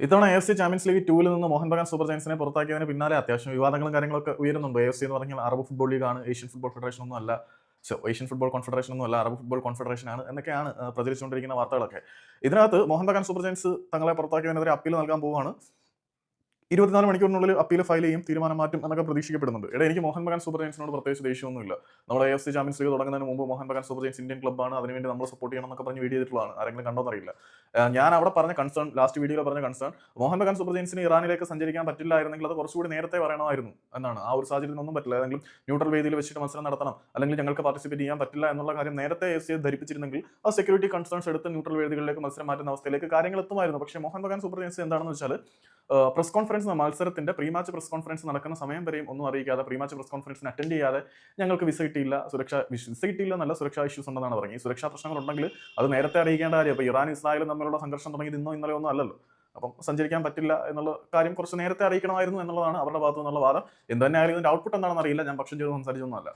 ഇത്തവണ AFC champions league 2 നിന്ന് Mohun Bagan super ജയൻസിനെ പുറത്താക്കിയതിന് പിന്നാലെ അത്യാവശ്യം വിവാദങ്ങളും കാര്യങ്ങളൊക്കെ ഉയരുന്നുണ്ട്. AFC എന്ന് പറഞ്ഞാൽ അറബ് ഫുട്ബോൾ ലീഗാണ്, ഏഷ്യൻ ഫുട്ബോൾ ഫെഡറേഷൻ ഒന്നും അല്ല, ഏഷ്യൻ ഫുട്ബോൾ കോൺഫെഡറേഷൻ ഒന്നും അല്ല, അറബ് ഫുട്ബോൾ കോൺഫെഡറേഷൻ ആണ് എന്നൊക്കെയാണ് പ്രചരിച്ചുകൊണ്ടിരിക്കുന്ന വാർത്തകളൊക്കെ. ഇതിനകത്ത് മോഹൻ ബഗാൻ സൂപ്പർ ജയൻസ് തങ്ങളെ പുറത്താക്കിയതിനെതിരെ അപ്പീൽ നൽകാൻ പോവുകയാണ്. 24 മണിക്കൂറിനുള്ളിൽ അപ്പീൽ ഫയൽ ചെയ്യും, തീരുമാനം മാറ്റും എന്നൊക്കെ പ്രതീക്ഷിക്കപ്പെടുന്നുണ്ട്. എനിക്ക് മോഹൻ ബഗാൻ സൂപ്പർ ജയൻസിനോട് പ്രത്യേകിച്ച് ദേഷ്യമൊന്നുമില്ല. നമ്മൾ AFC ചാമ്പ്യൻസ് ലീഗ് തുടങ്ങുന്നതിന് മുമ്പ് Mohun Bagan super giants Indian ക്ലബ്ബാണ്, അതിനുവേണ്ടി നമ്മൾ സപ്പോർട്ട് ചെയ്യണം എന്നൊക്കെ പറഞ്ഞ് വീഡിയോ ചെയ്തിട്ടുള്ളതാണ്. ആരെങ്കിലും കണ്ടോന്നറിയില്ല. ഞാൻ അവിടെ പറഞ്ഞ കൺസേൺ, ലാസ്റ്റ് വീഡിയോയിൽ പറഞ്ഞ കൺസേൺ, മോഹൻ ബഗാൻ സൂപ്പർ ജയൻസിന് ഇറാനിലേക്ക് സഞ്ചരിക്കാൻ പറ്റില്ലായിരുന്നെങ്കിൽ അത് കുറച്ചുകൂടി നേരത്തെ പറയണമായിരുന്നു എന്നാണ്. ആ ഒരു സാഹചര്യത്തിൽ ഒന്നും പറ്റില്ല, ഏതെങ്കിലും ന്യൂട്രൽ വേദിയിൽ വെച്ചിട്ട് മത്സരം നടത്തണം, അല്ലെങ്കിൽ ഞങ്ങൾക്ക് പാർട്ടിസിപ്പേറ്റ് ചെയ്യാൻ പറ്റില്ല എന്നുള്ള കാര്യം നേരത്തെ AFC ധരിപ്പിച്ചിരുന്നെങ്കിൽ ആ സെക്യൂരിറ്റി കൺസേൺസ് എടുത്ത് ന്യൂട്രൽ വേദികളിലേക്ക് മത്സരം മാറ്റുന്ന അവസ്ഥയിലേക്ക് കാര്യങ്ങൾ എത്തുമായിരുന്നു. പക്ഷേ മോഹൻ ബഗാൻ സൂപ്പർ ജയൻസ് എന്താണെന്ന് വെച്ചാൽ, പ്രസ് കോൺഫറൻസ്, മത്സരത്തിന്റെ പ്രീ മാച്ച് പ്രസ് കോൺഫറൻസ് നടക്കുന്ന സമയം വരെയും ഒന്നും അറിയിക്കാതെ, പ്രീ മാച്ച് പ്രസ് കോൺഫറൻസിന് അറ്റൻഡ് ചെയ്യാതെ, ഞങ്ങൾക്ക് വിസ കിട്ടിയില്ല, വിസ കിട്ടിയില്ല എന്നല്ല, സുരക്ഷാ ഇഷ്യൂസ് ഉണ്ടെന്നാണ് പറഞ്ഞത്. ഈ സുരക്ഷാ പ്രശ്നങ്ങൾ ഉണ്ടെങ്കിൽ അത് നേരത്തെ അറിയിക്കേണ്ട കാര്യം. ഇപ്പോൾ ഇറാൻ ഇസ്രായേലും തമ്മിലുള്ള സംഘർഷം തുടങ്ങിയത് ഇന്നോ ഇന്നലെ ഒന്നും അല്ലല്ലോ. അപ്പം സഞ്ചരിക്കാൻ പറ്റില്ല എന്നുള്ള കാര്യം കുറച്ച് നേരത്തെ അറിയിക്കണമായിരുന്നു എന്നുള്ളതാണ് അവരുടെ ഭാഗത്തു നിന്നുള്ള വാദം. എന്ത് തന്നെ ആയാലും ഇതിന്റെ ഔട്ട്പുട്ട് എന്താണെന്ന് അറിയില്ല. ഞാൻ പക്ഷം ചെയ്ത് സംസാരിച്ചൊന്നുമല്ല.